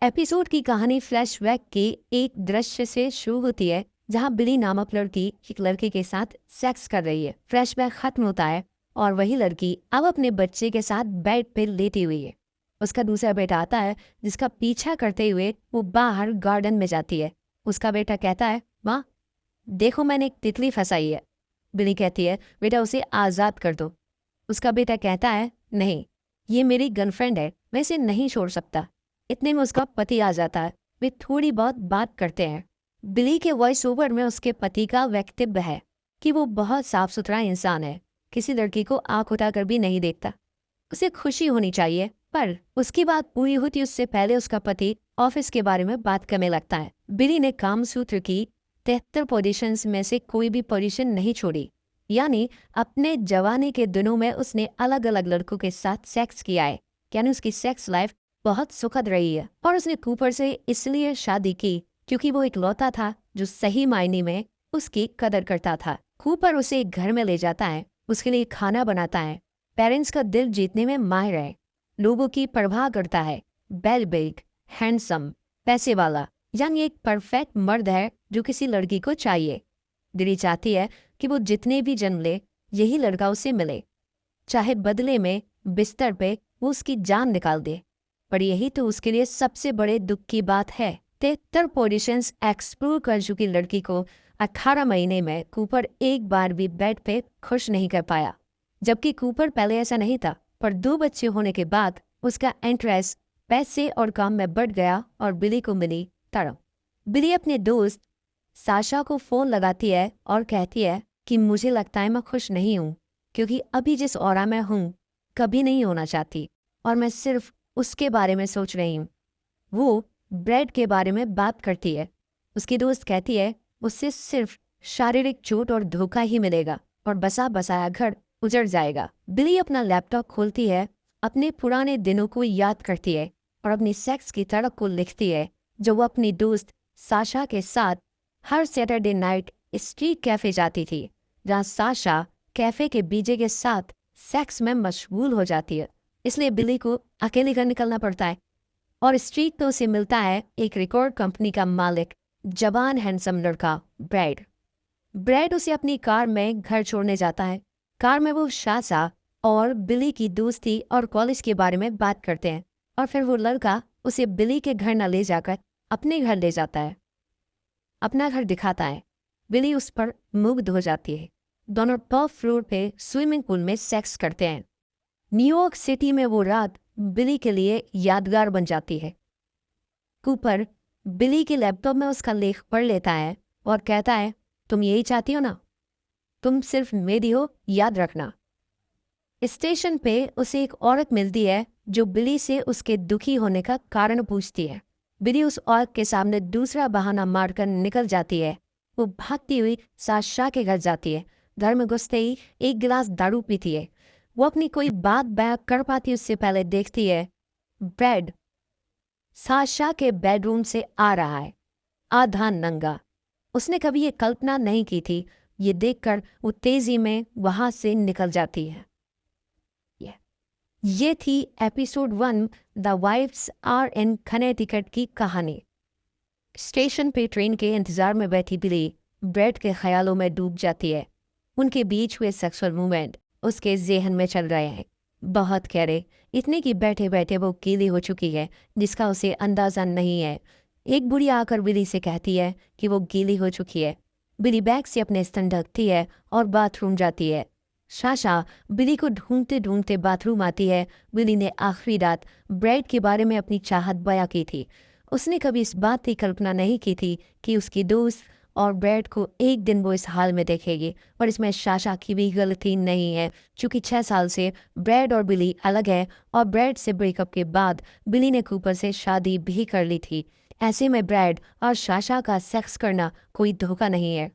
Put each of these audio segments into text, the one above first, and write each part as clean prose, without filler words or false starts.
Episode की कहानी flashback के एक दृश्य से शुरू होती है जहां बिली नामक लड़की एक लड़के के साथ सेक्स कर रही है। फ्लैशबैक खत्म होता है और वही लड़की अब अपने बच्चे के साथ बेड पे लेटी हुई है। उसका दूसरा बेटा आता है जिसका पीछा करते हुए वो बाहर गार्डन में जाती है। उसका बेटा कहता है, माँ देखो मैंने एक तितली फंसाई है। बिली कहती है, बेटा उसे आज़ाद कर दो। उसका बेटा कहता है, नहीं ये मेरी गर्लफ्रेंड है, मैं इसे नहीं छोड़ सकता। इतने में उसका पति आ जाता है। वे थोड़ी बहुत बात करते हैं। बिली के वॉइस ओवर में उसके पति का वक्तव्य है कि वो बहुत साफ सुथरा इंसान है, किसी लड़की को आंख उठाकर भी नहीं देखता। उसे खुशी होनी चाहिए। पर उसकी बात पूरी होती उससे पहले उसका पति ऑफिस के बारे में बात करने लगता है। बिली ने कामसूत्र की 73 पोजीशंस में से कोई भी पोजीशन नहीं छोड़ी, यानी अपने जवानी के दिनों में उसने अलग अलग लड़कों के साथ सेक्स किया है। यानी उसकी सेक्स लाइफ बहुत सुखद रही है। और उसने कूपर से इसलिए शादी की क्योंकि वो इकलौता था जो सही मायने में उसकी कदर करता था। कूपर उसे एक घर में ले जाता है, उसके लिए खाना बनाता है, पेरेंट्स का दिल जीतने में माहिर है, लोगों की परवाह करता है, वेल बिल्ट, हैंडसम, पैसे वाला, यानी एक परफेक्ट मर्द है जो किसी लड़की को चाहिए। दिली चाहती है कि वो जितने भी जन्म ले यही लड़का उसे मिले, चाहे बदले में बिस्तर पे वो उसकी जान निकाल दे। पर यही तो उसके लिए सबसे बड़े दुख की बात है। 73 पोजीशंस एक्सप्लोर कर चुकी लड़की को 18 महीने में कूपर एक बार भी बेड पे खुश नहीं कर पाया। जबकि कूपर पहले ऐसा नहीं था, पर 2 बच्चे होने के बाद उसका इंटरेस्ट पैसे और काम में बढ़ गया और बिली को मिली तड़प। बिली अपने दोस्त साशा को फोन लगाती है और कहती है कि मुझे लगता है मैं खुश नहीं हूँ, क्योंकि अभी जिस औरा में हूँ कभी नहीं होना चाहती और मैं सिर्फ उसके बारे में सोच रही हूँ। वो ब्रेड के बारे में बात करती है। उसकी दोस्त कहती है उससे सिर्फ शारीरिक चोट और धोखा ही मिलेगा और बसा बसाया घर उजड़ जाएगा। बिली अपना लैपटॉप खोलती है, अपने पुराने दिनों को याद करती है और अपनी सेक्स की तड़प को लिखती है जो वो अपनी दोस्त साशा के साथ हर सैटरडे नाइट स्ट्रीट कैफे जाती थी, जहाँ साशा कैफे के बीजे के साथ सेक्स में मशगूल हो जाती है। इसलिए बिली को अकेले घर निकलना पड़ता है और स्ट्रीट पे उसे मिलता है एक रिकॉर्ड कंपनी का मालिक, जवान हैंडसम लड़का ब्रैड। ब्रैड उसे अपनी कार में घर छोड़ने जाता है। कार में वो शासा और बिली की दोस्ती और कॉलेज के बारे में बात करते हैं और फिर वो लड़का उसे बिली के घर न ले जाकर अपने घर ले जाता है, अपना घर दिखाता है। बिली उस पर मुग्ध हो जाती है। दोनों टॉप फ्लोर पे स्विमिंग पूल में सेक्स करते हैं। न्यूयॉर्क सिटी में वो रात बिली के लिए यादगार बन जाती है। कूपर बिली के लैपटॉप में उसका लेख पढ़ लेता है और कहता है, तुम यही चाहती हो ना, तुम सिर्फ मेरी हो, याद रखना। स्टेशन पे उसे एक औरत मिलती है जो बिली से उसके दुखी होने का कारण पूछती है। बिली उस औरत के सामने दूसरा बहाना मारकर निकल जाती है। वो भागती हुई साशा के घर जाती है। घर में घुसते ही एक गिलास दारू पीती है। वो अपनी कोई बात बयां कर पाती उससे पहले देखती है ब्रैड साशा के बेडरूम से आ रहा है, आधा नंगा। उसने कभी ये कल्पना नहीं की थी। ये देखकर वो तेजी में वहां से निकल जाती है। ये थी episode 1 the wives are in Connecticut की कहानी। स्टेशन पे ट्रेन के इंतजार में बैठी बिली ब्रैड के ख्यालों में डूब जाती है। उनके बीच हुए सेक्सुअल मूवमेंट उसके जेहन में चल रहे हैं, बहुत गहरे, इतने कि बैठे बैठे वो गीली हो चुकी है जिसका उसे अंदाजा नहीं है। एक बुढ़िया आकर बिली से कहती है कि वो गीली हो चुकी है। बिली बैग से अपने स्तन ढकती है और बाथरूम जाती है। शाशा बिली को ढूंढते ढूंढते बाथरूम आती है। बिली ने आखिरी रात ब्रैड के बारे में अपनी चाहत बयां की थी। उसने कभी इस बात की कल्पना नहीं की थी कि उसकी दोस्त और ब्रैड को एक दिन वो इस हाल में देखेगी। और इसमें शाशा की भी गलती नहीं है, क्योंकि 6 साल से ब्रैड और बिली अलग है और ब्रैड से ब्रेकअप के बाद बिली ने कूपर से शादी भी कर ली थी। ऐसे में ब्रैड और शाशा का सेक्स करना कोई धोखा नहीं है।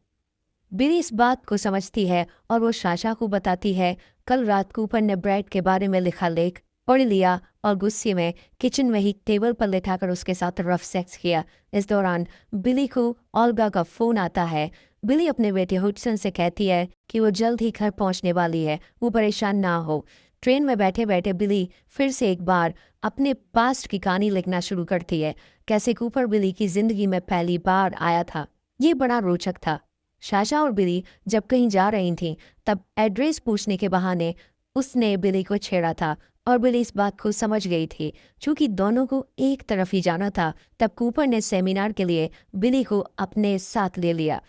बिली इस बात को समझती है और वो शाशा को बताती है कल रात कूपर ने ब्रैड के बारे में लिखा लेख पढ़ लिया और गुस्से में किचन में ही टेबल पर लेटाकर उसके साथ रफ सेक्स किया। इस दौरान बिली को ओल्गा का फोन आता है। बिली अपने बेटे हुडसन से कहती है कि वो जल्द ही घर पहुंचने वाली है, वो परेशान ना हो। ट्रेन में बैठे बैठे बिली फिर से एक बार अपने पास्ट की कहानी लिखना शुरू करती है, कैसे कूपर बिली की जिंदगी में पहली बार आया था। ये बड़ा रोचक था। साशा और बिली जब कहीं जा रही थीं, तब एड्रेस पूछने के बहाने उसने बिली को छेड़ा था और बिली इस बात को समझ गई थी। चूंकि दोनों को एक तरफ ही जाना था, तब कूपर ने सेमिनार के लिए बिली को अपने साथ ले लिया।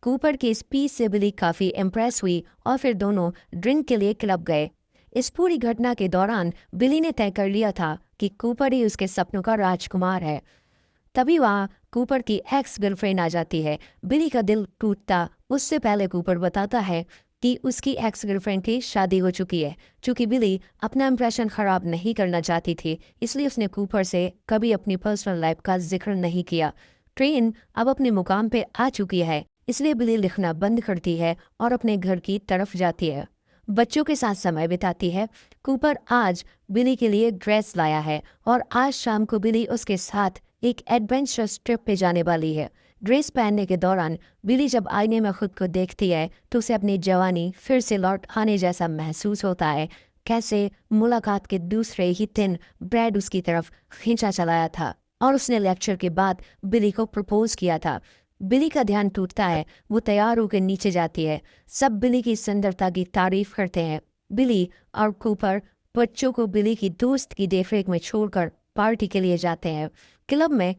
कूपर की स्पीच से बिली काफ़ी इम्प्रेस हुई और फिर दोनों ड्रिंक के लिए क्लब गए। इस पूरी घटना के दौरान बिली ने तय कर लिया था कि कूपर ही उसके सपनों का राजकुमार है। तभी वहाँ कूपर की एक्स गर्लफ्रेंड आ जाती है। बिली का दिल टूटता उससे पहले कूपर बताता है कि उसकी एक्स गर्लफ्रेंड की शादी हो चुकी है। चूंकि बिली अपना इंप्रेशन ख़राब नहीं करना चाहती थी, इसलिए उसने कूपर से कभी अपनी पर्सनल लाइफ का जिक्र नहीं किया। ट्रेन अब अपने मुकाम पे आ चुकी है, इसलिए बिली लिखना बंद करती है और अपने घर की तरफ जाती है। बच्चों के साथ समय बिताती है। कूपर आज बिली के लिए ड्रेस लाया है और आज शाम को बिली उसके साथ एक एडवेंचरस ट्रिप पे जाने वाली है। ड्रेस पहनने के दौरान बिली जब आईने में खुद को देखती है तो उसे अपनी जवानी फिर से लौट आने जैसा महसूस होता है। कैसे मुलाकात के दूसरे ही दिन ब्रैड उसकी तरफ खींचा चलाया था और उसने लेक्चर के बाद बिली को प्रपोज किया था। बिली का ध्यान टूटता है। वो तैयार होकर नीचे जाती है। सब बिली की सुंदरता की तारीफ करते हैं। बिली और कूपर बच्चों को बिली की दोस्त की देखरेख में छोड़कर पार्टी के लिए जाते हैं। क्लब में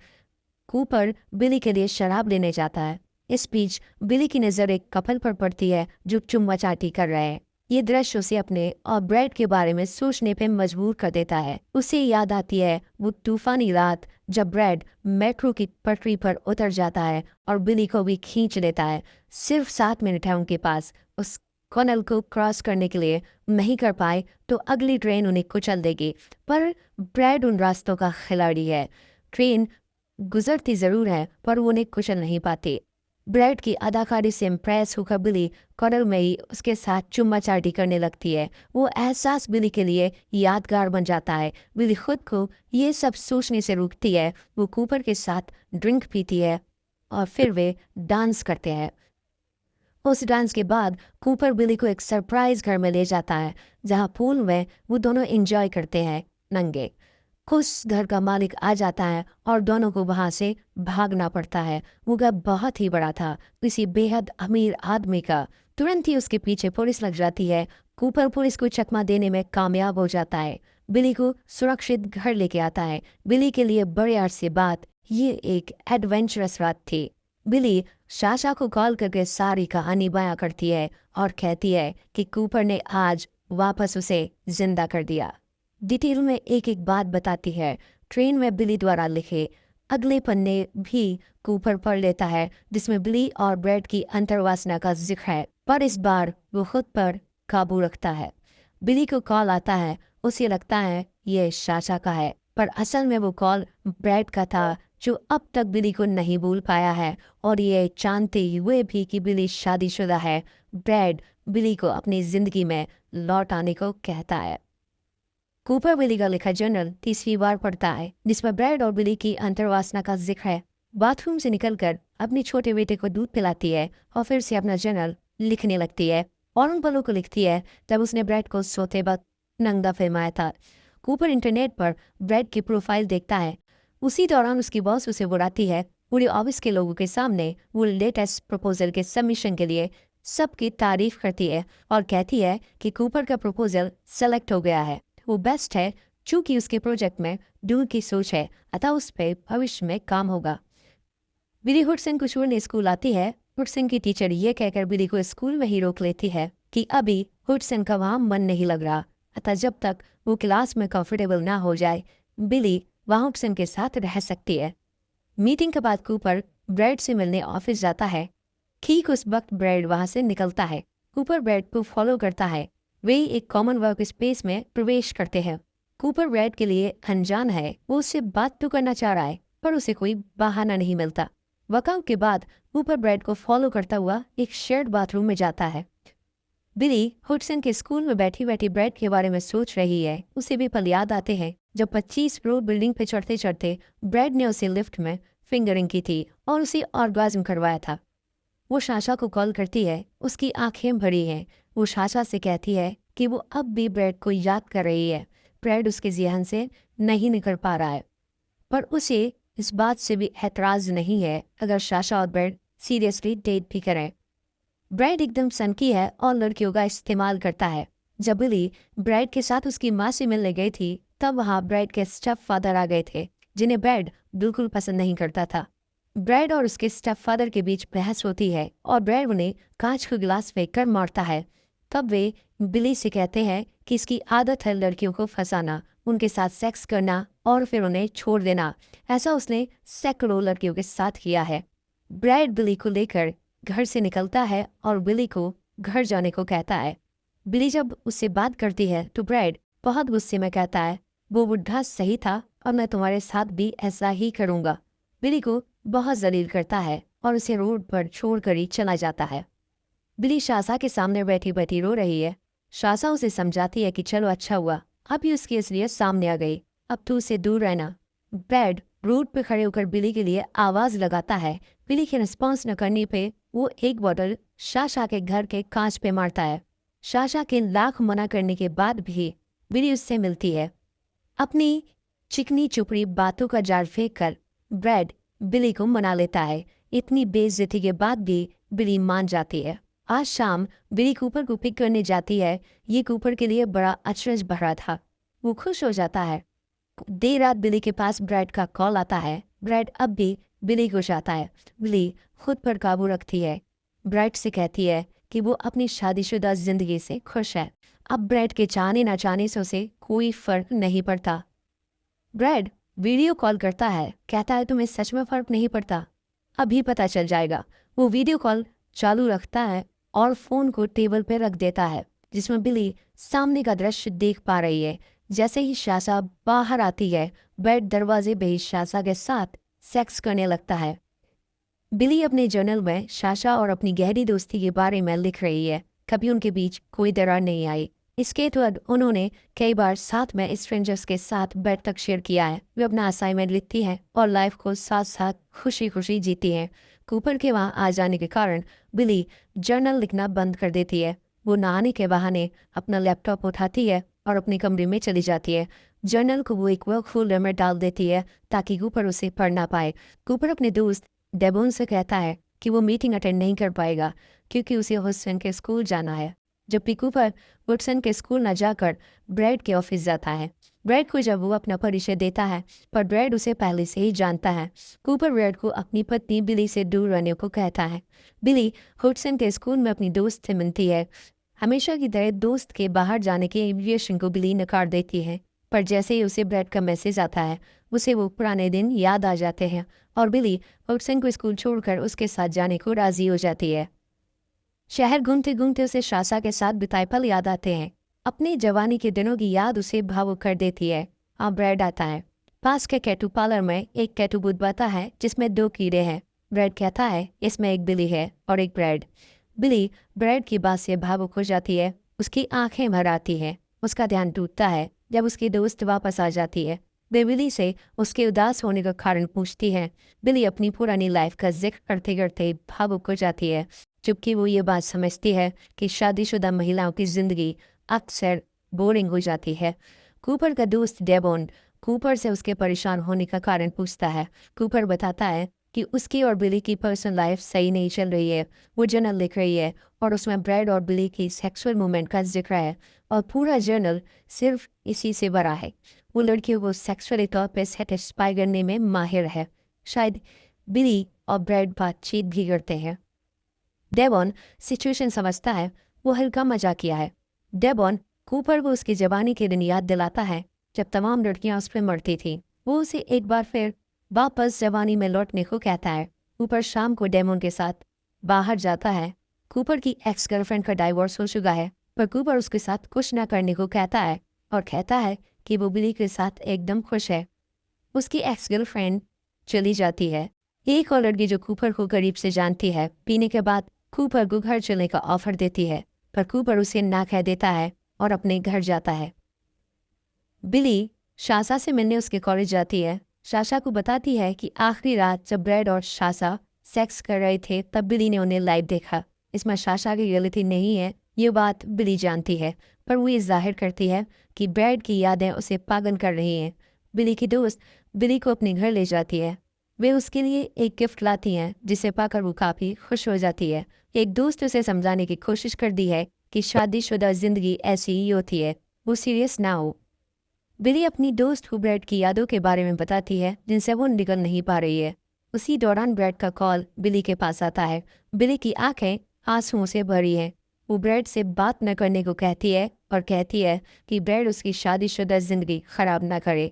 कूपर बिली के लिए शराब लेने जाता है। इस बीच बिली की नज़र एक कपल पर पड़ती है जो चुम्मा चाटी कर रहे हैं। ये दृश्य उसे अपने और ब्रैड के बारे में सोचने पे मजबूर कर देता है। उसे याद आती है वो तूफानी रात जब ब्रैड मेट्रो की पटरी पर उतर जाता है और बिली को भी खींच लेता है। सिर्फ 7 मिनट है उनके पास। उस कॉनल को क्रॉस करने के लिए नहीं कर पाए तो अगली ट्रेन उन्हें कुचल देगी। पर ब्रैड उन रास्तों का खिलाड़ी है। ट्रेन गुजरती ज़रूर है पर वो उन्हें कुचल नहीं पाती। ब्रैड की अदाकारी से इम्प्रेस होकर बिली कॉनल में ही उसके साथ चुम्मा चाटी करने लगती है। वो एहसास बिली के लिए यादगार बन जाता है। बिली खुद को ये सब सोचने से रोकती है। वो कूपर के साथ ड्रिंक पीती है और फिर वे डांस करते हैं। उस डांस के बाद कूपर बिली को एक सरप्राइज घर में ले जाता है, जहाँ पूल में वो दोनों एंजॉय करते हैं नंगे। खुश घर का मालिक आ जाता है और दोनों को वहाँ से भागना पड़ता है। वो घर बहुत ही बड़ा था, किसी बेहद अमीर आदमी का। तुरंत ही उसके पीछे पुलिस लग जाती है। कूपर पुलिस को चकमा देने में कामयाब हो जाता है। बिली को सुरक्षित घर लेके आता है। बिली के लिए बड़े अरसे बाद ये एक एडवेंचरस रात थी। बिली साशा को कॉल करके सारी कहानी बयां करती है और कहती है कि कूपर ने आज वापस उसे जिंदा कर दिया। डिटेल में एक एक बात बताती है। ट्रेन में बिली द्वारा लिखे अगले पन्ने भी कूपर पढ़ लेता है, जिसमें बिली और ब्रैड की अंतर्वासना का जिक्र है, पर इस बार वो खुद पर काबू रखता है। बिली को कॉल आता है। उसे लगता है ये साशा का है, पर असल में वो कॉल ब्रैड का था, जो अब तक बिली को नहीं भूल पाया है और ये जानते हुए भी कि बिली शादीशुदा है। ब्रैड बिली को अपनी जिंदगी में लौट आने को कहता है। कूपर बिली का लिखा जर्नल 30वीं बार पढ़ता है, जिसमें ब्रैड और बिली की अंतर्वासना का जिक्र है। बाथरूम से निकलकर अपने छोटे बेटे को दूध पिलाती है और फिर से अपना जर्नल लिखने लगती है और उन पलों को लिखती है जब उसने ब्रैड को सोते वक्त नंगा फरमाया था। कूपर इंटरनेट पर ब्रैड की प्रोफाइल देखता है। उसी दौरान उसकी बॉस उसे बुलाती है। पूरे ऑफिस के लोगों के सामने वो लेटेस्ट प्रपोजल के सबमिशन के लिए सबकी तारीफ करती है और कहती है कि कूपर का प्रपोजल सेलेक्ट हो गया है। वो बेस्ट है, चूंकि उसके प्रोजेक्ट में दूर की सोच है, अतः उस पर भविष्य में काम होगा। बिली हुडसन को छोड़ने स्कूल आती है। हुडसन की टीचर ये कहकर बिली को स्कूल में ही रोक लेती है कि अभी हुडसन का वहाँ मन नहीं लग रहा, अतः जब तक वो क्लास में कंफर्टेबल ना हो जाए बिली वहाँ हुडसन के साथ रह सकती है। मीटिंग के बाद कूपर ब्रैड से मिलने ऑफिस जाता है। ठीक उस वक्त ब्रैड वहाँ से निकलता है। कूपर ब्रैड को फॉलो करता है। वे एक कॉमन वर्क स्पेस में प्रवेश करते हैं। कूपर ब्रैड के लिए अनजान है। वो उससे बात तो करना चाह रहा है, पर उसे कोई बहाना नहीं मिलता। वर्कआउट के बाद कूपर ब्रैड को फॉलो करता हुआ एक शेयर्ड बाथरूम में जाता है। बिली हुडसन के स्कूल में बैठी बैठी ब्रैड के बारे में सोच रही है। उसे भी पल याद आते हैं जब 25 फ्लोर बिल्डिंग पे चढ़ते चढ़ते ब्रैड ने उसे लिफ्ट में फिंगरिंग की थी और उसे ऑर्गाज्म करवाया था। वो साशा को कॉल करती है। उसकी आंखें भरी हैं। वो साशा से कहती है कि वो अब भी ब्रैड को याद कर रही है, ब्रैड उसके ज़हन से नहीं निकल पा रहा है, पर उसे इस बात से भी एतराज़ नहीं है अगर साशा और ब्रैड सीरियसली डेट भी करें। ब्रैड एकदम सनकी है और लड़कियों का इस्तेमाल करता है। जब बिली ब्रैड के साथ उसकी माँ से मिलने गई थी तब वहाँ ब्रैड के स्टेप फादर आ गए थे, जिन्हें ब्रैड बिल्कुल पसंद नहीं करता था। ब्रैड और उसके स्टेप फादर के बीच बहस होती है और ब्रैड उन्हें कांच का गिलास फेंक कर मारता है। तब वे बिली से कहते हैं कि इसकी आदत है लड़कियों को फंसाना, उनके साथ सेक्स करना और फिर उन्हें छोड़ देना। ऐसा उसने सैकड़ों लड़कियों के साथ किया है। ब्रैड बिली को लेकर घर से निकलता है और बिली को घर जाने को कहता है। बिली जब उससे बात करती है तो ब्रैड बहुत गुस्से में कहता है, वो बुढ़ा सही था और मैं तुम्हारे साथ भी ऐसा ही करूँगा। बिली को बहुत जलील करता है और उसे रोड पर छोड़कर ही चला जाता है। बिली शासा के सामने बैठी बैठी रो रही है। शासा उसे समझाती है कि चलो अच्छा हुआ, अभी उसकी असलियत सामने आ गई, अब तू उसे दूर रहना। ब्रैड रोड पे खड़े होकर बिली के लिए आवाज़ लगाता है। बिली के रिस्पॉन्स न करने पे वो एक बॉटल शाशा के घर के कांच पे मारता है। शाशा के लाख मना करने के बाद भी बिली उससे मिलती है। अपनी चिकनी चुपड़ी बातों का जाल फेंक कर ब्रैड बिली को मना लेता है। इतनी बेइज्जती के बाद भी बिली मान जाती है। आज शाम बिली कूपर को पिक करने जाती है। ये कूपर के लिए बड़ा अचरज भरा था। वो खुश हो जाता है। देर रात बिली के पास ब्रैड का कॉल आता है। ब्रैड अब भी बिली को चाहता है। बिली खुद पर काबू रखती है। ब्रैड से कहती है कि वो अपनी शादीशुदा जिंदगी से खुश है। अब ब्रैड के चाहने ना चाहने से उसे कोई फर्क नहीं पड़ता। ब्रैड वीडियो कॉल करता है, कहता है तुम्हें सच में फर्क नहीं पड़ता, अभी पता चल जाएगा। वो वीडियो कॉल चालू रखता है और फ़ोन को टेबल पर रख देता है, जिसमें बिली सामने का दृश्य देख पा रही है। जैसे ही शासा बाहर आती है, ब्रैड दरवाजे पे ही शासा के साथ सेक्स करने लगता है। बिली अपने जर्नल में शाशा और अपनी गहरी दोस्ती के बारे में लिख रही है। कभी उनके बीच कोई दरार नहीं आई। इसके बाद उन्होंने कई बार साथ में स्ट्रेंजर्स के साथ बेड तक शेयर किया है। वे अपना असाइनमेंट लिखती है और लाइफ को साथ साथ खुशी खुशी जीती है। कूपर के वहाँ आ जाने के कारण बिली जर्नल लिखना बंद कर देती है। वो नहाने के बहाने अपना लैपटॉप उठाती है और अपने कमरे में चली जाती है। जर्नल को वो एक वर्क फोल्डर में डाल देती है ताकि कूपर उसे पढ़ ना पाए। कूपर अपने दोस्त डेबोन से कहता है कि वो मीटिंग अटेंड नहीं कर पाएगा क्योंकि उसे हुडसन के स्कूल जाना है। जबकि कूपर हुडसन के स्कूल न जाकर ब्रैड के ऑफिस जाता है। ब्रैड को जब वो अपना परिचय देता है, पर ब्रैड उसे पहले से ही जानता है। कूपर ब्रैड को अपनी पत्नी बिली से दूर रहने को कहता है। बिली हुडसन के स्कूल में अपनी दोस्त से मिलती है। हमेशा की तरह दोस्त के बाहर जाने के इन्विटेशन को बिली नकार देती है, पर जैसे ही उसे ब्रैड का मैसेज आता है उसे वो पुराने दिन याद आ जाते हैं और बिली हुडसन को स्कूल छोड़कर उसके साथ जाने को राजी हो जाती है। शहर घूमते घूमते उसे शासा के साथ बिताए पल याद आते हैं। अपनी जवानी के दिनों की याद उसे भावुक कर देती है। अब ब्रैड आता है। पास के कैटू पार्लर में एक कैटू बूथ बता है जिसमें 2 कीड़े हैं। ब्रैड कहता है इसमें एक बिली है और एक ब्रैड। बिली ब्रैड की बात से भावुक हो जाती है। उसकी आंखें भर आती हैं। उसका ध्यान टूटता है जब उसकी दोस्त वापस आ जाती है। वे बिली से उसके उदास होने का कारण पूछती है। बिली अपनी पुरानी लाइफ का जिक्र करते करते भावुक हो जाती है, जबकि वो ये बात समझती है कि शादीशुदा महिलाओं की ज़िंदगी अक्सर बोरिंग हो जाती है। कूपर का दोस्त डेबोन कूपर से उसके परेशान होने का कारण पूछता है। कूपर बताता है कि उसकी और बिली की पर्सनल लाइफ सही नहीं चल रही है। वो जर्नल लिख रही है और उसमें ब्रैड और बिली की सेक्सुअल मूवमेंट का जिक्र है और पूरा जर्नल सिर्फ इसी से भरा है। वो लड़कियों को सेक्सुअली तौर पर सेटिस्फाई करने में माहिर है। शायद बिली और ब्रैड बातचीत भी करते हैं। डेबॉन सिचुएशन समझता है। वो हल्का मजाक किया है। डेबॉन कूपर को उसकी जवानी के दिन याद दिलाता है जब तमाम लड़कियां उस पर मरती थी। वो उसे एक बार फिर वापस जवानी में लौटने को कहता है। कूपर शाम को डेमोन के साथ बाहर जाता है। कूपर की एक्स गर्लफ्रेंड का डाइवोर्स हो चुका है, पर कूपर उसके साथ कुछ ना करने को कहता है और कहता है कि वो बिली के साथ एकदम खुश है। उसकी एक्स गर्लफ्रेंड चली जाती है। एक और लड़की जो कूपर को करीब से जानती है, पीने के बाद कूपर को घर चलने का ऑफर देती है, पर कूपर उसे ना कह देता है और अपने घर जाता है। बिली शासा से मिलने उसके कॉलेज जाती है। शासा को बताती है कि आखिरी रात जब ब्रैड और शासा सेक्स कर रहे थे तब बिली ने उन्हें लाइव देखा। इसमें शासा की गलती नहीं है, ये बात बिली जानती है। पर वो ये जाहिर करती है कि ब्रैड की यादें उसे पागल कर रही हैं। बिली की दोस्त बिली को अपने घर ले जाती है। वे उसके लिए एक गिफ्ट लाती हैं जिसे पाकर वो काफ़ी खुश हो जाती है। एक दोस्त उसे समझाने की कोशिश करती है कि शादीशुदा जिंदगी ऐसी ही होती है, वो सीरियस ना हो। बिली अपनी दोस्त को ब्रैड की यादों के बारे में बताती है जिनसे वो निकल नहीं पा रही है। उसी दौरान ब्रैड का कॉल बिली के पास आता है। बिली की आंखें आंसुओं से भरी हैं। वो ब्रैड से बात न करने को कहती है और कहती है कि ब्रैड उसकी शादीशुदा जिंदगी खराब ना करे।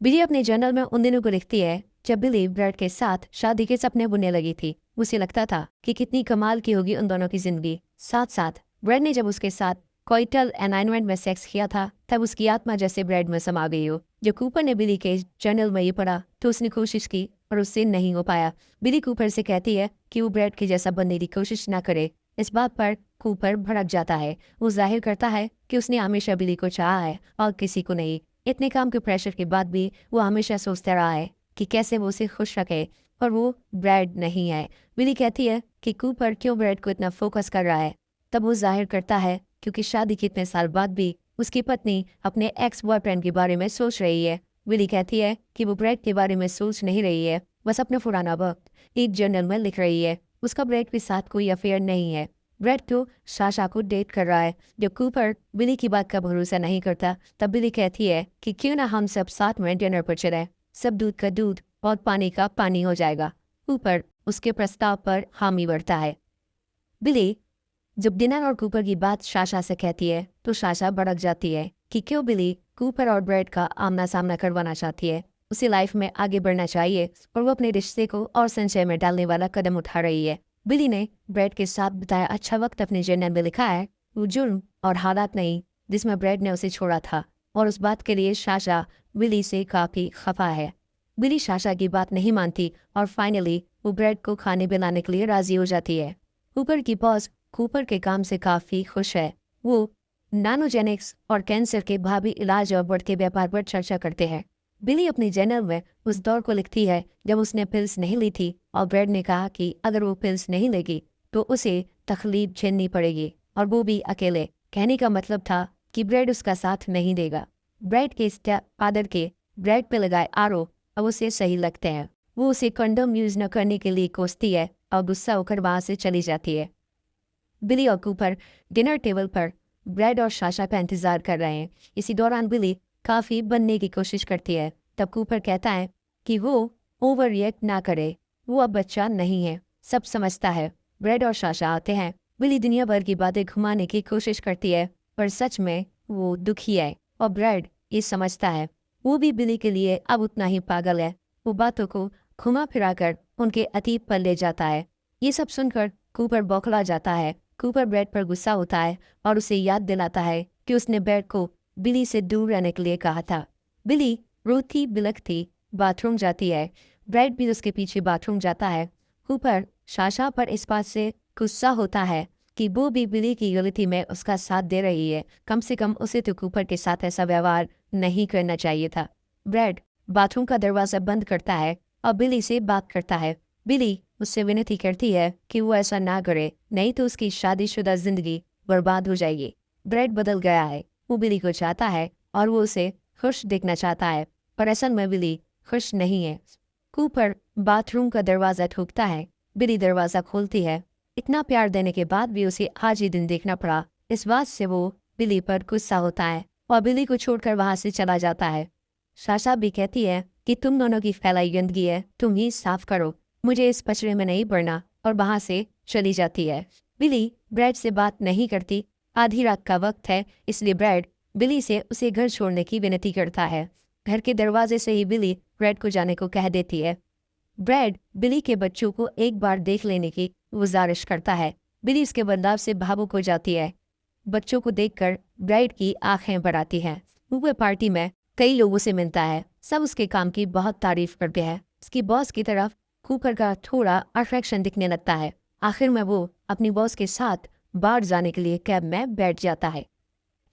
बिली अपने जर्नल में उन दिनों को लिखती है जब बिली ब्रैड के साथ शादी के सपने बुनने लगी थी। उसे लगता था कि कितनी कमाल की होगी उन दोनों की जिंदगी। साथ साथ ब्रैड ने जब उसके साथ कोइटल एनाइनमेंट में सेक्स किया था तब उसकी आत्मा जैसे ब्रैड में समा गई हो। जब कूपर ने बिली के जर्नल में ये पढ़ा तो उसने कोशिश की और उससे नहीं हो पाया। बिली कूपर से कहती है कि वो ब्रैड के जैसा बनने की कोशिश ना करे। इस बात पर कूपर भड़क जाता है। वो जाहिर करता है कि उसने हमेशा बिली को चाहा है और किसी को नहीं। इतने काम के प्रेशर के बाद भी वो हमेशा सोचता रहा है कि कैसे वो उसे खुश रखे, और वो ब्रैड नहीं है। बिली कहती है कि कूपर क्यों ब्रैड को इतना फोकस कर रहा है। तब वो जाहिर करता है क्योंकि शादी के इतने साल बाद भी उसकी पत्नी अपने एक्स बॉयफ्रेंड के बारे में सोच रही है। बिली कहती है कि वो ब्रैड के बारे में सोच नहीं रही है, बस अपना पुराना वक्त एक जर्नल में लिख रही है। उसका ब्रैड के साथ कोई अफेयर नहीं है। ब्रैड तो साशा को डेट कर रहा है। जब कूपर बिली की बात का भरोसा नहीं करता तब बिली कहती है कि क्यों ना हम सब साथ में डिनर पर चलें, सब दूध का दूध और पानी का पानी हो जाएगा। कूपर उसके प्रस्ताव पर हामी भरता है। बिली जब डिनर और कूपर की बात साशा से कहती है तो साशा भड़क जाती है कि क्यों बिली कूपर और ब्रैड का आमना सामना करवाना चाहती है। उसे लाइफ में आगे बढ़ना चाहिए और वो अपने रिश्ते को और संशय में डालने वाला कदम उठा रही है। बिली ने ब्रैड के साथ बिताया अच्छा वक्त अपने जर्नल में लिखा है, वो जुर्म और हालात नहीं जिसमें ब्रैड ने उसे छोड़ा था, और उस बात के लिए साशा बिली से काफ़ी खफा है। बिली साशा की बात नहीं मानती और फाइनली वो ब्रैड को खाने पिलाने के लिए राजी हो जाती है। कूपर की बॉस कूपर के काम से काफ़ी खुश है। वो नानोजेनिक्स और कैंसर के भावी इलाज और बढ़ते व्यापार पर चर्चा करते हैं। बिली अपनी जर्नल में उस दौर को लिखती है जब उसने पिल्स नहीं ली थी और ब्रैड ने कहा कि अगर वो पिल्स नहीं लेगी तो उसे तकलीफ झेलनी पड़ेगी, और वो भी अकेले। कहने का मतलब था कि ब्रैड उसका साथ नहीं देगा। ब्रैड के स्टेप फादर के ब्रैड पे लगाए आरोप अब उसे सही लगते हैं। वो उसे कंडोम यूज न करने के लिए कोसती है और गुस्सा होकर वहाँ से चली जाती है। बिली और कूपर डिनर टेबल पर ब्रैड और साशा का इंतजार कर रहे हैं। इसी दौरान बिली काफ़ी बनने की कोशिश करती है। तब कूपर कहता है कि वो ओवर रिएक्ट ना करे, वो अब बच्चा नहीं है, सब समझता है। ब्रैड और साशा आते हैं। बिली दुनिया भर की बातें घुमाने की कोशिश करती है पर सच में वो दुखी है और ब्रैड ये समझता है। वो भी बिली के लिए अब उतना ही पागल है। वो बातों को घुमा फिरा कर उनके अतीत पर ले जाता है। ये सब सुनकर कूपर बौखला जाता है। कूपर ब्रैड पर गुस्सा होता है और उसे याद दिलाता है कि उसने ब्रैड को बिली से दूर रहने के लिए कहा था। बिली रोती बिलखती बाथरूम जाती है। ब्रैड भी उसके पीछे बाथरूम जाता है। कूपर साशा पर इस बात से गुस्सा होता है कि वो भी बिली की गलती में उसका साथ दे रही है। कम से कम उसे तो कूपर के साथ ऐसा व्यवहार नहीं करना चाहिए था। ब्रैड बाथरूम का दरवाज़ा बंद करता है और बिली से बात करता है। बिली उससे विनती करती है कि वो ऐसा ना करे, नहीं तो उसकी शादीशुदा जिंदगी बर्बाद हो जाएगी। ब्रैड बदल गया है। वो बिली को चाहता है और वो उसे खुश देखना चाहता है, पर असल में बिली खुश नहीं है। कूपर बाथरूम का दरवाज़ा ठोकता है। बिली दरवाज़ा खोलती है। इतना प्यार देने के बाद भी उसे आज ही दिन देखना पड़ा। इस बात से वो बिली पर गुस्सा होता है और बिली को छोड़कर वहाँ से चला जाता है। साशा भी कहती है कि तुम दोनों की फैलाई गंदगी है, तुम ही साफ करो, मुझे इस पचड़े में नहीं पड़ना, और वहाँ से चली जाती है। बिली ब्रैड से बात नहीं करती। आधी रात का वक्त है, इसलिए ब्रैड बिली से उसे घर छोड़ने की विनती करता है। घर के दरवाजे से ही बिली ब्रैड को जाने को कह देती है। ब्रैड बिली के बच्चों को एक बार देख लेने की गुजारिश करता है। बिली उसके बदलाव से भावुक हो जाती है। बच्चों को देखकर ब्रैड की आंखें भर आती हैं। वो पार्टी में कई लोगों से मिलता है। सब उसके काम की बहुत तारीफ करते हैं। उसकी बॉस की तरफ कूपर का थोड़ा अट्रैक्शन दिखने लगता है। आखिर में वो अपनी बॉस के साथ बाहर जाने के लिए कैब में बैठ जाता है।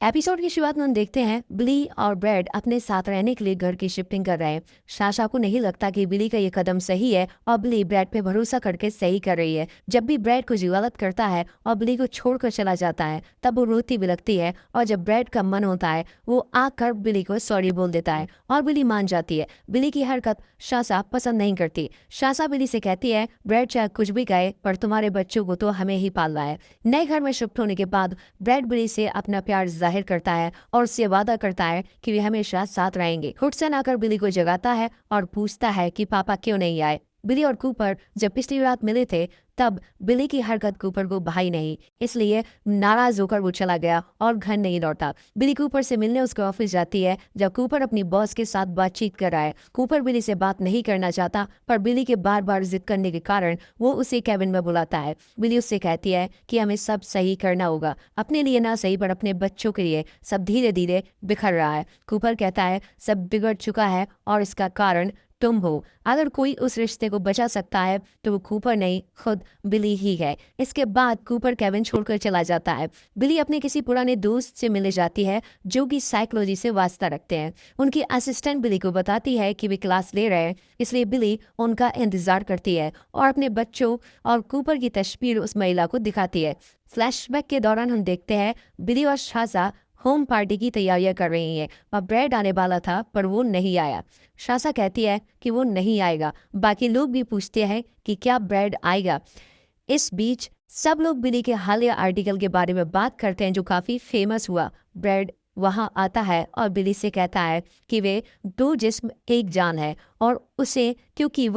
एपिसोड की शुरुआत में हम देखते हैं बिली और ब्रैड अपने साथ रहने के लिए घर की शिफ्टिंग कर रहे हैं। साशा को नहीं लगता कि बिली का ये कदम सही है और बिली ब्रैड पे भरोसा करके सही कर रही है। जब भी ब्रैड कुछ गलत करता है और बिली को छोड़कर चला जाता है तब वो रोती बिलखती है, और जब ब्रैड का मन होता है वो आकर बिली को सॉरी बोल देता है और बिली मान जाती है। बिली की हरकत साशा पसंद नहीं करती। साशा बिली से कहती है, ब्रैड चाहे कुछ भी कहे पर तुम्हारे बच्चों को तो हमें ही पालना है। नए घर में शिफ्ट होने के बाद ब्रैड बिली से अपना प्यार जाहिर करता है और उससे वादा करता है कि वे हमेशा साथ रहेंगे। हुडसन आकर बिली को जगाता है और पूछता है कि पापा क्यों नहीं आए। बिली और कूपर जब पिछली रात मिले थे तब बिली की हरकत कूपर को भाई नहीं, इसलिए नाराज होकर वो चला गया और घर नहीं लौटा। बिली कूपर से मिलने उसके ऑफिस जाती है जब कूपर अपनी बॉस के साथ बातचीत कर रहा है। कूपर बिली से बात नहीं करना चाहता पर बिली के बार बार जिद करने के कारण वो उसे कैबिन में बुलाता है। बिली उससे कहती है कि हमें सब सही करना होगा, अपने लिए ना सही पर अपने बच्चों के लिए। सब धीरे धीरे बिखर रहा है। कूपर कहता है सब बिगड़ चुका है और इसका कारण तुम हो। अगर कोई उस रिश्ते को बचा सकता है तो वो कूपर नहीं, खुद बिली ही है। इसके बाद कूपर केविन छोड़कर चला जाता है। बिली अपने किसी पुराने दोस्त से मिलने जाती है जो कि साइकोलॉजी से वास्ता रखते हैं। उनकी असिस्टेंट बिली को बताती है कि वे क्लास ले रहे हैं, इसलिए बिली उनका इंतजार करती है और अपने बच्चों और कूपर की तस्वीर उस महिला को दिखाती है। फ्लैशबैक के दौरान हम देखते हैं बिली और शासा होम पार्टी की तैयारियां कर रही हैं और ब्रैड आने वाला था पर वो नहीं आया। शासा कहती है कि वो नहीं आएगा। बाकी लोग भी पूछते हैं कि क्या ब्रैड आएगा। इस बीच सब लोग बिली के हालिया आर्टिकल के बारे में बात करते हैं जो काफी फेमस हुआ। ब्रैड वहां आता है और बिली से कहता है कि वे दो जिस्म एक जान है और उसे क्योंकि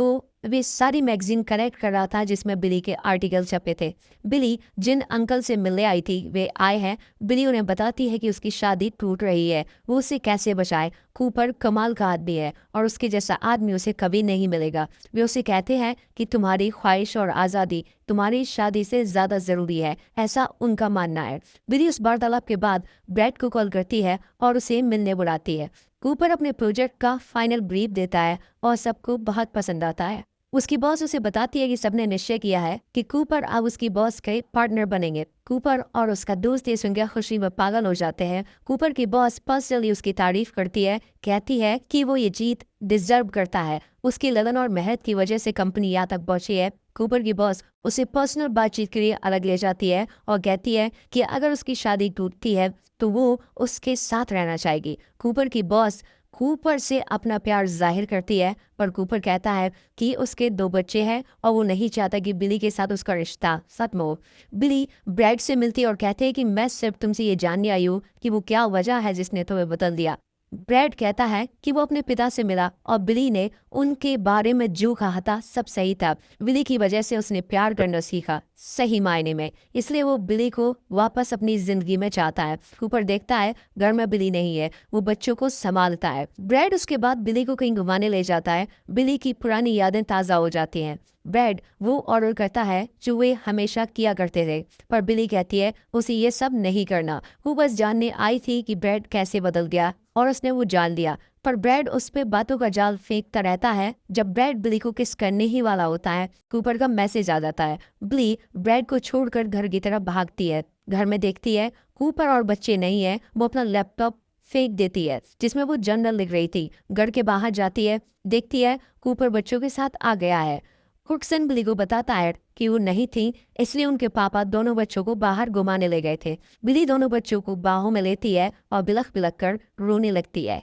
वे सारी मैगजीन कलेक्ट कर रहा था जिसमें बिली के आर्टिकल छपे थे। बिली जिन अंकल से मिलने आई थी वे आए हैं। बिली उन्हें बताती है कि उसकी शादी टूट रही है, वो उसे कैसे बचाए। कूपर कमाल का आदमी है और उसके जैसा आदमी उसे कभी नहीं मिलेगा। वे उसे कहते हैं कि तुम्हारी ख्वाहिश और आज़ादी तुम्हारी शादी से ज़्यादा ज़रूरी है, ऐसा उनका मानना है। बिली उस वार्तालाप के बाद ब्रैड को कॉल करती है और उसे मिलने बुलाती है। कूपर अपने प्रोजेक्ट का फाइनल ब्रीफ देता है और सबको बहुत पसंद आता है। उसकी बॉस उसे बताती है कि सबने निश्चय किया है कि कूपर अब उसकी बॉस के पार्टनर बनेंगे। कूपर और उसका दोस्त ये सुनकर खुशी में पागल हो जाते हैं। कूपर की बॉस पर्सनली उसकी तारीफ करती है, कहती है कि वो ये जीत डिजर्व करता है। उसकी लगन और मेहनत की वजह से कंपनी यहाँ तक पहुंची है। कूपर की बॉस उसे पर्सनल बातचीत के लिए अलग ले जाती है और कहती है कि अगर उसकी शादी टूटती है तो वो उसके साथ रहना चाहेगी। कूपर की बॉस कूपर से अपना प्यार जाहिर करती है पर कूपर कहता है कि उसके 2 बच्चे हैं और वो नहीं चाहता कि बिली के साथ उसका रिश्ता खत्म हो। बिली ब्रैड से मिलती है और कहते हैं कि मैं सिर्फ तुमसे ये जानने आई हूँ कि वो क्या वजह है जिसने तुम्हें बदल दिया। ब्रैड कहता है कि वो अपने पिता से मिला और बिली ने उनके बारे में जो कहा था सब सही था। बिली की वजह से उसने प्यार करना सीखा सही मायने में, इसलिए वो बिली को वापस अपनी जिंदगी में चाहता है। कूपर देखता है घर में बिली नहीं है, वो बच्चों को संभालता है। ब्रैड उसके बाद बिली को कहीं घुमाने ले जाता है। बिली की पुरानी यादें ताज़ा हो जाती हैं। ब्रैड वो ऑर्डर करता है जो वे हमेशा किया करते थे पर बिली कहती है उसे ये सब नहीं करना। वो बस जानने आई थी कि ब्रैड कैसे बदल गया और उसने वो जान लिया। पर ब्रैड उस पे बातों का जाल फेंकता रहता है। जब ब्रैड बिली को किस करने ही वाला होता है कूपर का मैसेज आ जाता है। बिली ब्रैड को छोड़कर घर की तरफ भागती है। घर में देखती है कूपर और बच्चे नहीं है। वो अपना लैपटॉप फेंक देती है जिसमें वो जर्नल लिख रही थी। घर के बाहर जाती है, देखती है कूपर बच्चों के साथ आ गया है। हुडसन बिली को बताता है कि वो नहीं थी, इसलिए उनके पापा दोनों बच्चों को बाहर घुमाने ले गए थे। बिली दोनों बच्चों को बाहों में लेती है और बिलख बिलख कर रोने लगती है।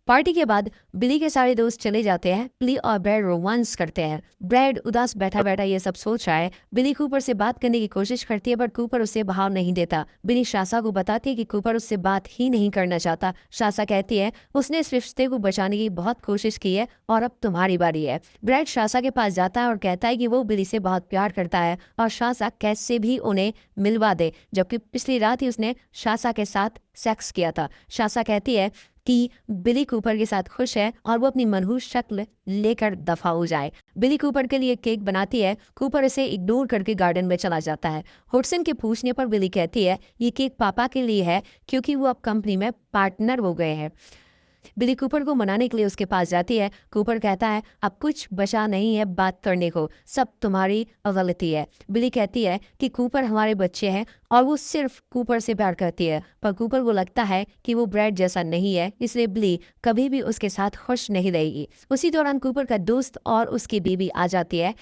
पार्टी के बाद बिली के सारे दोस्त चले जाते हैं। बिली और ब्रैड रोमांस करते हैं। ब्रैड उदास बैठा बैठा ये सब सोच रहा है। बिली कूपर से बात करने की कोशिश करती है पर कूपर उसे भाव नहीं देता। बिली शासा को बताती है कि कूपर उससे बात ही नहीं करना चाहता। शासा कहती है उसने इस रिश्ते को बचाने की बहुत कोशिश की है और अब तुम्हारी बारी है। ब्रैड शासा के पास जाता है और कहता है कि वो बिली से बहुत प्यार करता है और शासा कैसे भी उन्हें मिलवा दे, जबकि पिछली रात ही उसने शासा के साथ सेक्स किया था। शासा कहती है कि बिली कूपर के साथ खुश है और वो अपनी मनहूस शक्ल लेकर दफा हो जाए। बिली कूपर के लिए केक बनाती है। कूपर इसे इग्नोर करके गार्डन में चला जाता है। हुडसन के पूछने पर बिली कहती है ये केक पापा के लिए है क्योंकि वो अब कंपनी में पार्टनर हो गए हैं। बिली कूपर को मनाने के लिए उसके पास जाती है। कूपर कहता है अब कुछ बचा नहीं है बात करने को, सब तुम्हारी गलती है। बिली कहती है कि कूपर हमारे बच्चे हैं और वो सिर्फ कूपर से प्यार करती है, पर कूपर को लगता है कि वो ब्रैड जैसा नहीं है, इसलिए बिली कभी भी उसके साथ खुश नहीं रहेगी। उसी दौरान कूपर का दोस्त और उसकी बीवी आ जाती है।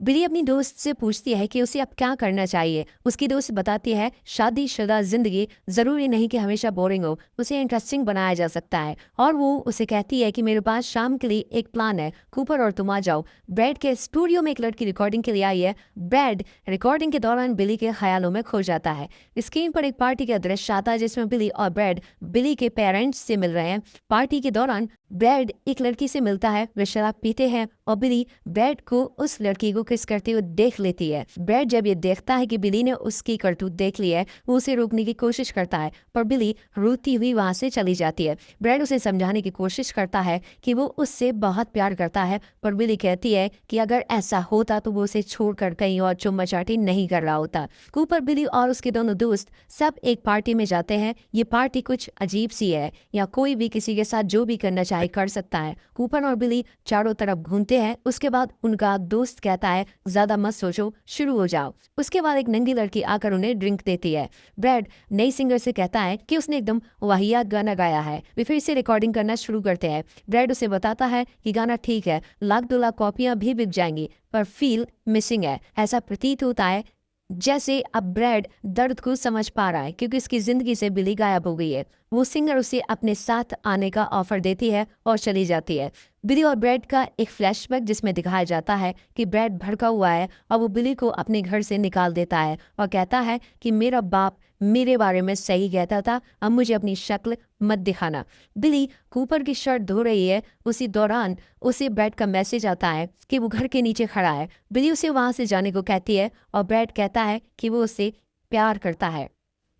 बिली अपनी दोस्त से पूछती है कि उसे अब क्या करना चाहिए। उसकी दोस्त बताती है शादीशुदा जिंदगी जरूरी नहीं कि हमेशा बोरिंग हो, उसे इंटरेस्टिंग बनाया जा सकता है। और वो उसे कहती है कि मेरे पास शाम के लिए एक प्लान है, कूपर और तुम आ जाओ। ब्रैड के स्टूडियो में एक लड़की रिकॉर्डिंग के लिए आई है। ब्रैड रिकॉर्डिंग के दौरान बिली के ख्यालों में खो जाता है। स्क्रीन पर एक पार्टी का दृश्य आता है जिसमें बिली और ब्रैड बिली के पेरेंट्स से मिल रहे हैं। पार्टी के दौरान ब्रैड एक लड़की से मिलता है, वे शराब पीते हैं और बिली ब्रैड को उस लड़की को किस करते हुए देख लेती है। ब्रैड जब ये देखता है कि बिली ने उसकी करतूत देख ली है, वो उसे रोकने की कोशिश करता है, पर बिली रोती हुई वहां से चली जाती है। ब्रैड उसे समझाने की कोशिश करता है कि वो उससे बहुत प्यार करता है, पर बिली कहती है कि अगर ऐसा होता तो वो उसे छोड़कर कहीं और चुम्मा चाटी नहीं कर रहा होता। कूपर, बिली और उसके दोनों दोस्त सब एक पार्टी में जाते हैं। ये पार्टी कुछ अजीब सी है, या कोई भी किसी के साथ जो भी करना चाहे कर सकता है। कूपर और बिली चारों तरफ घूमते हैं। उसके बाद उनका दोस्त कहता है ज्यादा मत सोचो, शुरू हो जाओ। उसके बाद एक नंगी लड़की आकर उन्हें ड्रिंक देती है। ब्रैड नई सिंगर से कहता है कि उसने एकदम वाहियात गाना गाया है। वे फिर से रिकॉर्डिंग करना शुरू करते हैं। ब्रैड उसे बताता है कि गाना ठीक है, लाख 2 लाख कॉपियां भी बिक जाएंगी, पर फील मिसिंग है। ऐसा प्रतीत होता है जैसे अब ब्रैड दर्द को समझ पा रहा है, क्योंकि उसकी जिंदगी से बिली गायब हो गई है। वो सिंगर उसे अपने साथ आने का ऑफर देती है और चली जाती है। बिली और ब्रैड का एक फ्लैशबैक जिसमें दिखाया जाता है कि ब्रैड भड़का हुआ है और वो बिली को अपने घर से निकाल देता है और कहता है कि मेरा बाप मेरे बारे में सही कहता था, अब मुझे अपनी शक्ल मत दिखाना। बिली कूपर की शर्ट धो रही है। उसी दौरान उसे ब्रैड का मैसेज आता है कि वो घर के नीचे खड़ा है। बिली उसे वहां से जाने को कहती है और ब्रैड कहता है कि वो उसे प्यार करता है।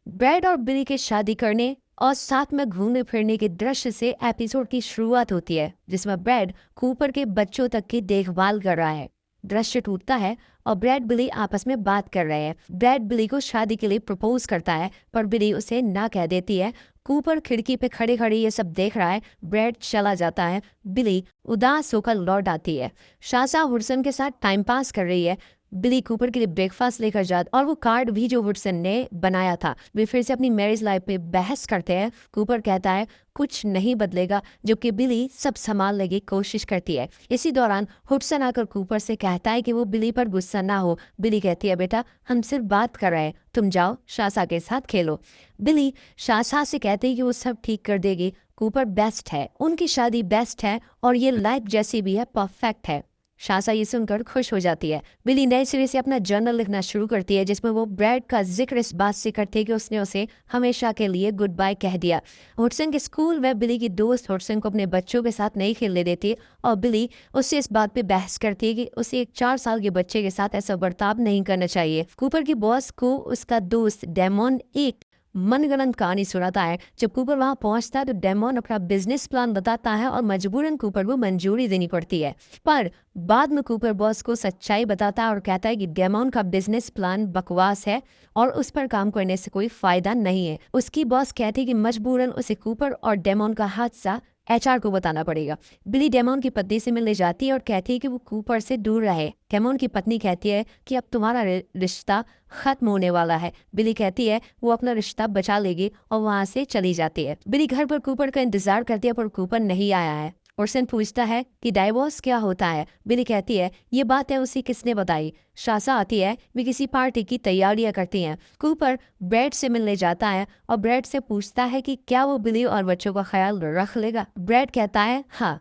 ब्रैड और बिली के शादी करने और साथ में घूमने फिरने के दृश्य से एपिसोड की शुरुआत होती है, जिसमें ब्रैड कूपर के बच्चों तक की देखभाल कर रहा है। दृश्य टूटता है और ब्रैड बिली आपस में बात कर रहे हैं। ब्रैड बिली को शादी के लिए प्रपोज करता है, पर बिली उसे ना कह देती है। कूपर खिड़की पे खड़े खड़े ये सब देख रहा है। ब्रैड चला जाता है। बिली उदास होकर लौट आती है। शासा वुडसन के साथ टाइम पास कर रही है। बिली कूपर के लिए ब्रेकफास्ट लेकर जाता और वो कार्ड भी जो वुडसन ने बनाया था। वे फिर से अपनी मैरिज लाइफ पे बहस करते हैं। कूपर कहता है कुछ नहीं बदलेगा, जबकि बिली सब संभालने की कोशिश करती है। इसी दौरान हुडसन आकर कूपर से कहता है कि वो बिली पर गुस्सा ना हो। बिली कहती है बेटा हम सिर्फ बात कर रहे हैं, तुम जाओ शासा के साथ खेलो। बिली शासा से कहती है कि वो सब ठीक कर देगी। कूपर बेस्ट है, उनकी शादी बेस्ट है और ये लाइफ जैसी भी है परफेक्ट है। शासा ये सुनकर खुश हो जाती है। बिली नए सिरे से अपना जर्नल लिखना शुरू करती है, जिसमें वो ब्रैड का जिक्र इस बात से करती है कि उसने उसे हमेशा के लिए गुड बाय कह दिया। हुडसन के स्कूल में बिली की दोस्त हुडसन को अपने बच्चों के साथ नहीं खेलने देती और बिली उससे इस बात पे बहस करती है कि उसे एक 4 साल के बच्चे के साथ ऐसा बर्ताव नहीं करना चाहिए। कूपर की बॉस को उसका दोस्त डेमोन एक मनगढ़ंत कहानी सुनाता है। जब कूपर वहां पहुंचता है तो डेमोन अपना बिजनेस प्लान बताता है और मजबूरन कूपर को मंजूरी देनी पड़ती है। पर बाद में कूपर बॉस को सच्चाई बताता है और कहता है कि डेमोन का बिजनेस प्लान बकवास है और उस पर काम करने से कोई फायदा नहीं है। उसकी बॉस कहती है कि मजबूरन उसे कूपर और डेमोन का हादसा एचआर को बताना पड़ेगा। बिली डेमोन की पत्नी से मिलने जाती है और कहती है कि वो कूपर से दूर रहे। डेमोन की पत्नी कहती है कि अब तुम्हारा रिश्ता खत्म होने वाला है। बिली कहती है वो अपना रिश्ता बचा लेगी और वहां से चली जाती है। बिली घर पर कूपर का इंतजार करती है, पर कूपर नहीं आया है। ओरसन पूछता है कि डाइवोर्स क्या होता है। बिली कहती है ये बात है उसे किसने बताई। शासा आती है, वे किसी पार्टी की तैयारियां करती हैं। कूपर ब्रैड से मिलने जाता है और ब्रैड से पूछता है कि क्या वो बिली और बच्चों का ख्याल रख लेगा। ब्रैड कहता है हाँ।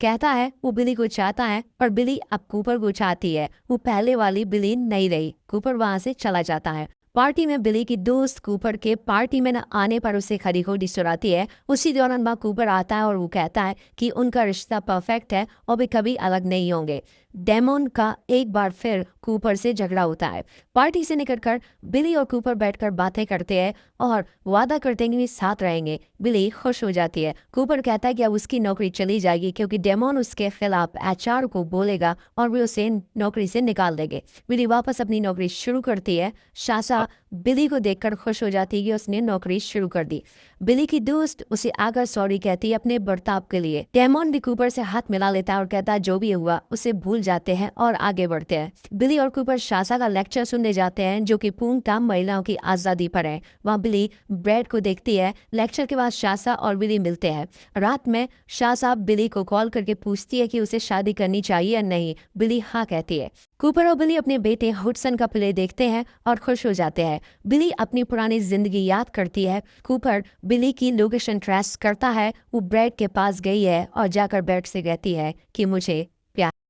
कहता है वो बिली को चाहता है, पर बिली अब कूपर को चाहती है। वो पहले वाली बिली नहीं रही। कूपर वहां से चला जाता है। पार्टी में बिली की दोस्त कूपर के पार्टी में न आने पर उसे खरी खोटी सुनाती है। उसी दौरान वहाँ कूपर आता है और वो कहता है कि उनका रिश्ता परफेक्ट है और वे कभी अलग नहीं होंगे। डेमोन का एक बार फिर कूपर से झगड़ा होता है। पार्टी से निकलकर बिली और कूपर बैठकर बातें करते हैं और वादा करते हैं कि वे साथ रहेंगे। बिली खुश हो जाती है। कूपर कहता है कि अब उसकी नौकरी चली जाएगी क्योंकि डेमोन उसके खिलाफ एचआर को बोलेगा और वे उसे नौकरी से निकाल देंगे। बिली वापस अपनी नौकरी शुरू करती है। शासा बिली को देखकर खुश हो जाती है कि उसने नौकरी शुरू कर दी। बिली की दोस्त उसे आकर सॉरी कहती है अपने बर्ताव के लिए। डेमन भी कूपर से हाथ मिला लेता है और कहता है जो भी हुआ उसे भूल जाते हैं और आगे बढ़ते हैं। बिली और कूपर शासा का लेक्चर सुनने जाते हैं जो कि पूर्णतः महिलाओं की आजादी पर है। वहाँ बिली ब्रैड को देखती है। लेक्चर के बाद शासा और बिली मिलते हैं। रात में शासा बिली को कॉल करके पूछती है कि उसे शादी करनी चाहिए या नहीं। बिली हाँ कहती है। कूपर और बिली अपने बेटे हुडसन का प्ले देखते हैं और खुश हो जाते हैं। बिली अपनी पुरानी जिंदगी याद करती है। कूपर बिली की लोकेशन ट्रेस करता है। वो ब्रैड के पास गई है और जाकर ब्रैड से कहती है कि मुझे